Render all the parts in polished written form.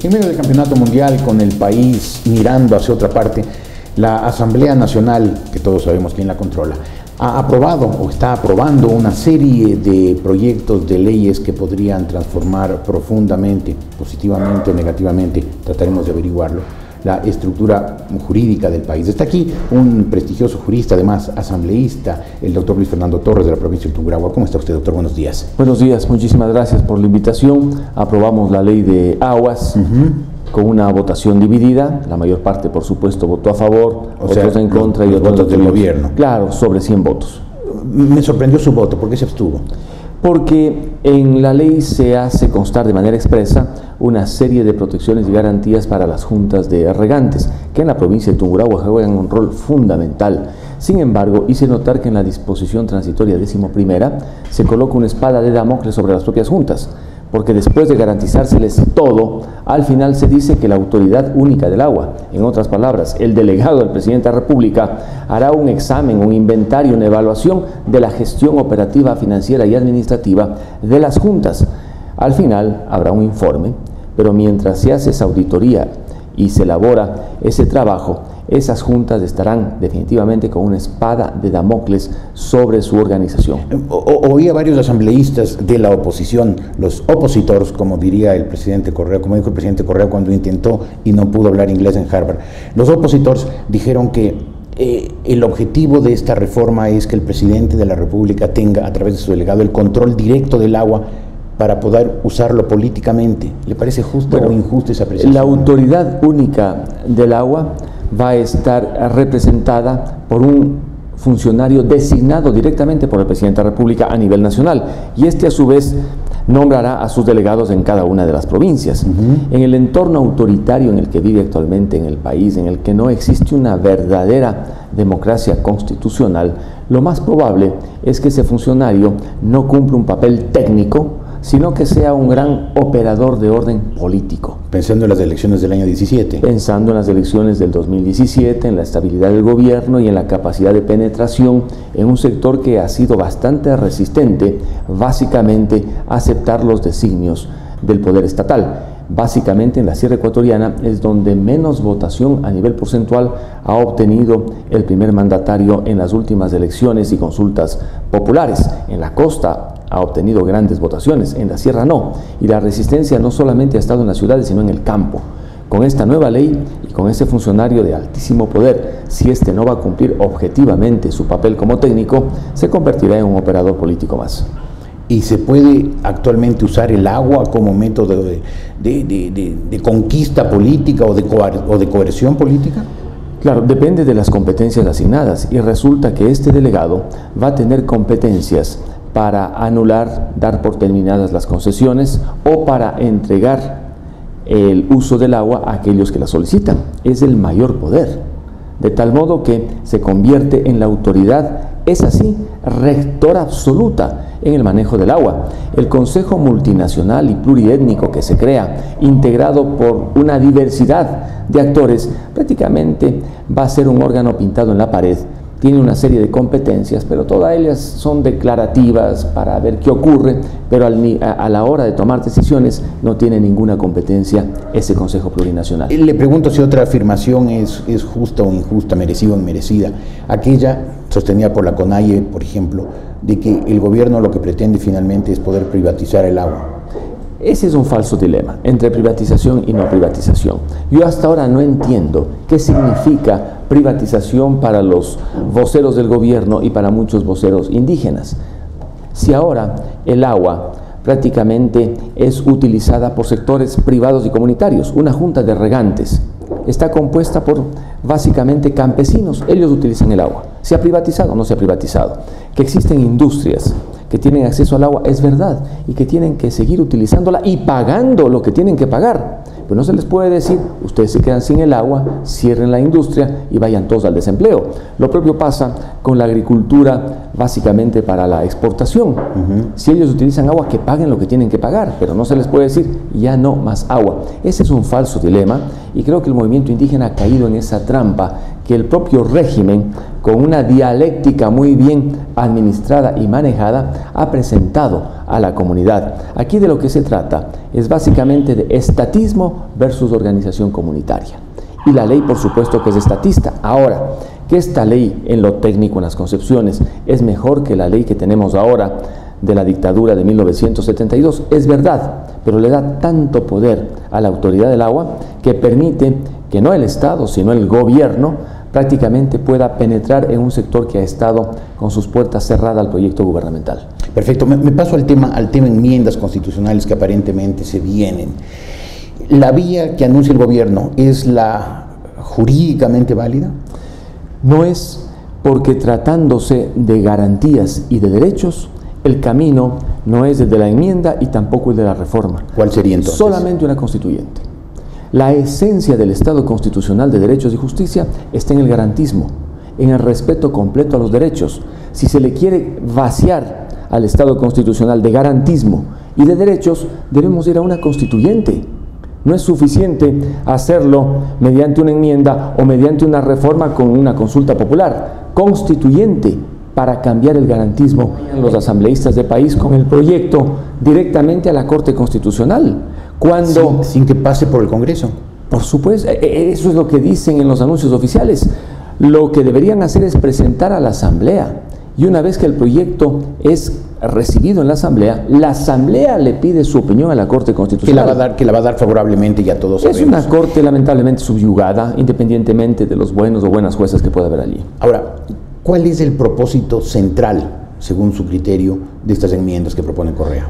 En medio del campeonato mundial, con el país mirando hacia otra parte, la Asamblea Nacional, que todos sabemos quién la controla, ha aprobado o está aprobando una serie de proyectos de leyes que podrían transformar profundamente, positivamente o negativamente, trataremos de averiguarlo, la estructura jurídica del país. Está aquí un prestigioso jurista, además asambleísta, el doctor Luis Fernando Torres, de la provincia de Tungurahua. ¿Cómo está usted, doctor? Buenos días. Buenos días, muchísimas gracias por la invitación. Aprobamos la ley de aguas con una votación dividida. La mayor parte, por supuesto, votó a favor, otros en contra y otros votos del gobierno. Claro, sobre 100 votos. Me sorprendió su voto. ¿Por qué se abstuvo? Porque en la ley se hace constar de manera expresa una serie de protecciones y garantías para las juntas de regantes, que en la provincia de Tungurahua juegan un rol fundamental. Sin embargo, hice notar que en la disposición transitoria 11ª se coloca una espada de Damocles sobre las propias juntas, porque después de garantizárseles todo, al final se dice que la autoridad única del agua, en otras palabras, el delegado del presidente de la República, hará un examen, un inventario, una evaluación de la gestión operativa, financiera y administrativa de las juntas. Al final habrá un informe, pero mientras se hace esa auditoría y se elabora ese trabajo, esas juntas estarán definitivamente con una espada de Damocles sobre su organización. Oí a varios asambleístas de la oposición, los opositores, como diría el presidente Correa, como dijo el presidente Correa cuando intentó y no pudo hablar inglés en Harvard. Los opositores dijeron que el objetivo de esta reforma es que el presidente de la República tenga, a través de su delegado, el control directo del agua para poder usarlo políticamente. ¿Le parece justo o injusta esa apreciación? La autoridad única del agua va a estar representada por un funcionario designado directamente por el presidente de la República a nivel nacional, y este a su vez nombrará a sus delegados en cada una de las provincias. En el entorno autoritario en el que vive actualmente en el país, en el que no existe una verdadera democracia constitucional, lo más probable es que ese funcionario no cumpla un papel técnico, sino que sea un gran operador de orden político. Pensando en las elecciones del año 17. Pensando en las elecciones del 2017, en la estabilidad del gobierno y en la capacidad de penetración en un sector que ha sido bastante resistente, básicamente, a aceptar los designios del poder estatal. Básicamente en la Sierra Ecuatoriana es donde menos votación a nivel porcentual ha obtenido el primer mandatario en las últimas elecciones y consultas populares. En la costa ha obtenido grandes votaciones, en la sierra no, y la resistencia no solamente ha estado en las ciudades, sino en el campo. Con esta nueva ley y con ese funcionario de altísimo poder, si este no va a cumplir objetivamente su papel como técnico, se convertirá en un operador político más. ¿Y se puede actualmente usar el agua como método de conquista política o de coerción política? Claro, depende de las competencias asignadas, y resulta que este delegado va a tener competencias para anular, dar por terminadas las concesiones o para entregar el uso del agua a aquellos que la solicitan. Es el mayor poder, de tal modo que se convierte en la autoridad, es así, rectora absoluta en el manejo del agua. El Consejo Multinacional y Pluriétnico que se crea, integrado por una diversidad de actores, prácticamente va a ser un órgano pintado en la pared. Tiene una serie de competencias, pero todas ellas son declarativas para ver qué ocurre, pero a la hora de tomar decisiones no tiene ninguna competencia ese Consejo Plurinacional. Le pregunto si otra afirmación es justa o injusta, merecida o inmerecida. Aquella sostenida por la CONAIE, por ejemplo, de que el gobierno lo que pretende finalmente es poder privatizar el agua. Ese es un falso dilema entre privatización y no privatización. Yo hasta ahora no entiendo qué significa privatización para los voceros del gobierno y para muchos voceros indígenas. Si ahora el agua prácticamente es utilizada por sectores privados y comunitarios, una junta de regantes está compuesta por básicamente campesinos, ellos utilizan el agua. ¿Se ha privatizado o no se ha privatizado? Que existen industrias que tienen acceso al agua, es verdad, y que tienen que seguir utilizándola y pagando lo que tienen que pagar. Pero no se les puede decir, ustedes se quedan sin el agua, cierren la industria y vayan todos al desempleo. Lo propio pasa con la agricultura, básicamente para la exportación. Si ellos utilizan agua, que paguen lo que tienen que pagar, pero no se les puede decir, ya no más agua. Ese es un falso dilema, y creo que el movimiento indígena ha caído en esa trampa que el propio régimen, con una dialéctica muy bien administrada y manejada, ha presentado a la comunidad. Aquí de lo que se trata es básicamente de estatismo versus organización comunitaria. Y la ley, por supuesto, que es estatista. Ahora, que esta ley, en lo técnico, en las concepciones, es mejor que la ley que tenemos ahora de la dictadura de 1972, es verdad, pero le da tanto poder a la autoridad del agua que permite que no el Estado, sino el gobierno, prácticamente pueda penetrar en un sector que ha estado con sus puertas cerradas al proyecto gubernamental. Perfecto, me paso al tema enmiendas constitucionales que aparentemente se vienen. ¿La vía que anuncia el gobierno es la jurídicamente válida? No es, porque tratándose de garantías y de derechos, el camino no es el de la enmienda y tampoco el de la reforma. ¿Cuál sería entonces? Solamente una constituyente. La esencia del Estado constitucional de derechos y justicia está en el garantismo, en el respeto completo a los derechos. Si se le quiere vaciar al Estado constitucional de garantismo y de derechos, debemos ir a una constituyente. No es suficiente hacerlo mediante una enmienda o mediante una reforma con una consulta popular. Constituyente, para cambiar el garantismo. Los asambleístas de país con el proyecto directamente a la Corte Constitucional. Sin que pase por el Congreso. Por supuesto, eso es lo que dicen en los anuncios oficiales. Lo que deberían hacer es presentar a la Asamblea. Y una vez que el proyecto es recibido en la Asamblea le pide su opinión a la Corte Constitucional. Que la va a dar favorablemente, ya todos sabemos. Es una Corte lamentablemente subyugada, independientemente de los buenos o buenas jueces que pueda haber allí. Ahora, ¿cuál es el propósito central, según su criterio, de estas enmiendas que propone Correa?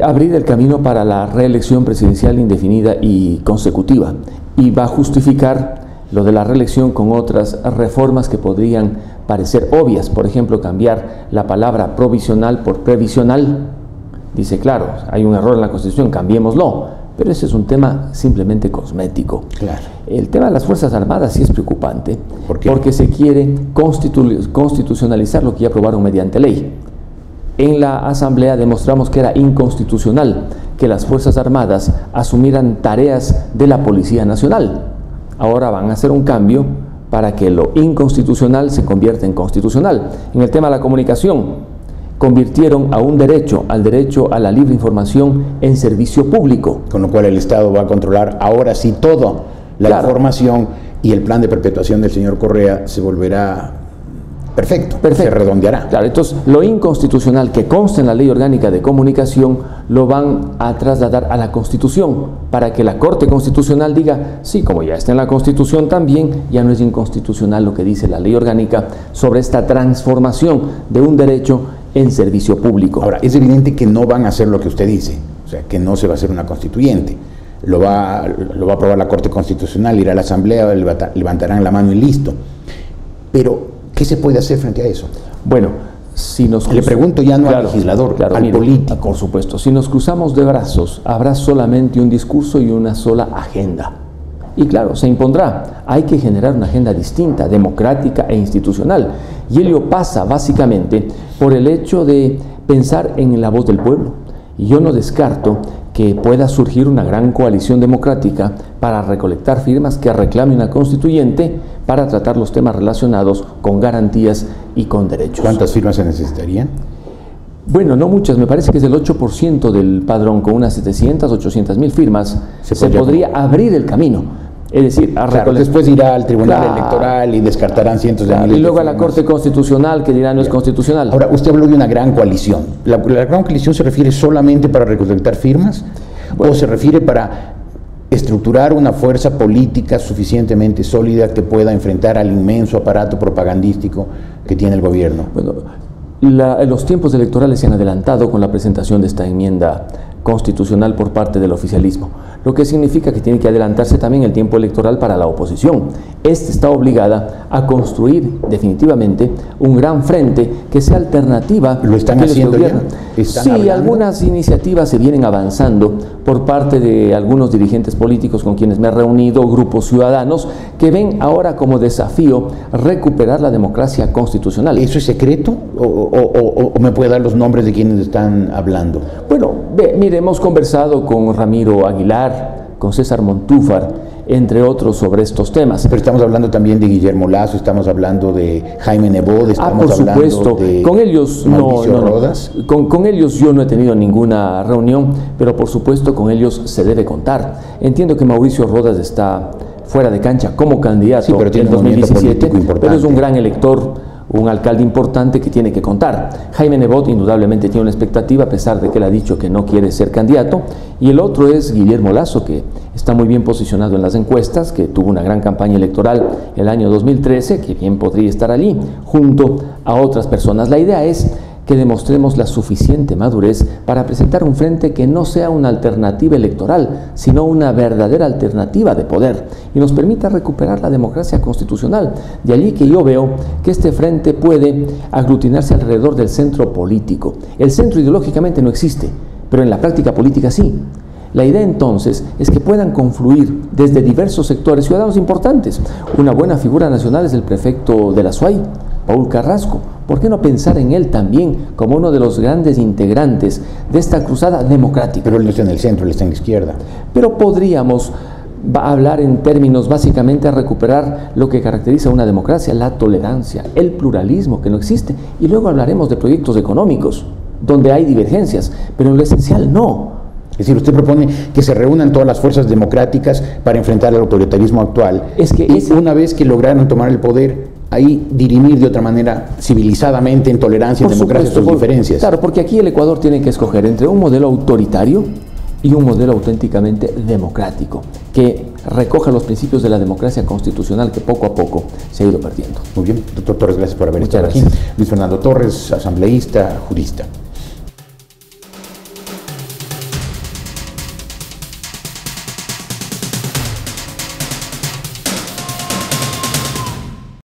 Abrir el camino para la reelección presidencial indefinida y consecutiva, y va a justificar lo de la reelección con otras reformas que podrían parecer obvias. Por ejemplo, cambiar la palabra provisional por previsional. Dice, claro, hay un error en la Constitución, cambiémoslo, pero ese es un tema simplemente cosmético. Claro. El tema de las Fuerzas Armadas sí es preocupante. ¿Por qué? Porque se quiere constitucionalizar lo que ya aprobaron mediante ley. En la Asamblea demostramos que era inconstitucional que las Fuerzas Armadas asumieran tareas de la Policía Nacional. Ahora van a hacer un cambio para que lo inconstitucional se convierta en constitucional. En el tema de la comunicación, convirtieron a un derecho, al derecho a la libre información, en servicio público. Con lo cual el Estado va a controlar ahora sí toda la información, y el plan de perpetuación del señor Correa se volverá perfecto, se redondeará. Claro, entonces lo inconstitucional que consta en la Ley Orgánica de Comunicación lo van a trasladar a la Constitución, para que la Corte Constitucional diga, sí, como ya está en la Constitución también, ya no es inconstitucional lo que dice la Ley Orgánica sobre esta transformación de un derecho en servicio público. Ahora, es evidente que no van a hacer lo que usted dice, o sea, que no se va a hacer una constituyente. Lo va a aprobar la Corte Constitucional, irá a la Asamblea, levantarán la mano y listo. Pero ¿qué se puede hacer frente a eso? Bueno, si nos le pregunto ya no al legislador, al político. Por supuesto, si nos cruzamos de brazos, habrá solamente un discurso y una sola agenda. Y claro, se impondrá. Hay que generar una agenda distinta, democrática e institucional. Y ello pasa básicamente por el hecho de pensar en la voz del pueblo. Y yo no descarto que pueda surgir una gran coalición democrática para recolectar firmas que reclame una constituyente para tratar los temas relacionados con garantías y con derechos. ¿Cuántas firmas se necesitarían? Bueno, no muchas, me parece que es el 8% del padrón, con unas 700, 800 mil firmas se podría abrir el camino. Es decir, después irá al Tribunal Electoral y descartarán cientos de miles. Y luego a la Corte Constitucional, que dirá no es constitucional. Ahora, usted habló de una gran coalición. ¿La gran coalición se refiere solamente para recolectar firmas? ¿O se refiere para estructurar una fuerza política suficientemente sólida que pueda enfrentar al inmenso aparato propagandístico que tiene el gobierno? Bueno, los tiempos electorales se han adelantado con la presentación de esta enmienda constitucional por parte del oficialismo, lo que significa que tiene que adelantarse también el tiempo electoral para la oposición. Esta está obligada a construir definitivamente un gran frente que sea alternativa. ¿Lo están haciendo ya? Sí, algunas iniciativas se vienen avanzando por parte de algunos dirigentes políticos con quienes me he reunido, grupos ciudadanos, que ven ahora como desafío recuperar la democracia constitucional. ¿Eso es secreto? ¿O me puede dar los nombres de quienes están hablando? Bueno, mire, hemos conversado con Ramiro Aguilar, con César Montúfar, entre otros, sobre estos temas. Pero estamos hablando también de Guillermo Lasso, estamos hablando de Jaime Nebot, estamos por supuesto. hablando de con ellos Mauricio Rodas. Con ellos yo no he tenido ninguna reunión, pero por supuesto con ellos se debe contar. Entiendo que Mauricio Rodas está fuera de cancha como candidato, sí, pero tiene en un 2017, pero es un gran elector, un alcalde importante que tiene que contar. Jaime Nebot indudablemente tiene una expectativa, a pesar de que él ha dicho que no quiere ser candidato, y el otro es Guillermo Lasso, que está muy bien posicionado en las encuestas, que tuvo una gran campaña electoral el año 2013, que bien podría estar allí, junto a otras personas. La idea es que demostremos la suficiente madurez para presentar un frente que no sea una alternativa electoral, sino una verdadera alternativa de poder y nos permita recuperar la democracia constitucional. De allí que yo veo que este frente puede aglutinarse alrededor del centro político. El centro ideológicamente no existe, pero en la práctica política sí. La idea entonces es que puedan confluir desde diversos sectores ciudadanos importantes. Una buena figura nacional es el prefecto de la SUAY, Paul Carrasco. ¿Por qué no pensar en él también como uno de los grandes integrantes de esta cruzada democrática? Pero él no está en el centro, él está en la izquierda. Pero podríamos hablar en términos básicamente a recuperar lo que caracteriza una democracia, la tolerancia, el pluralismo que no existe. Y luego hablaremos de proyectos económicos, donde hay divergencias, pero en lo esencial no. Es decir, usted propone que se reúnan todas las fuerzas democráticas para enfrentar al autoritarismo actual. Una vez que lograron tomar el poder, ahí dirimir de otra manera, civilizadamente, en tolerancia, en democracia, sus diferencias. Claro, porque aquí el Ecuador tiene que escoger entre un modelo autoritario y un modelo auténticamente democrático, que recoja los principios de la democracia constitucional que poco a poco se ha ido perdiendo. Muy bien, doctor Torres, gracias por haber estado aquí. Luis Fernando Torres, asambleísta, jurista.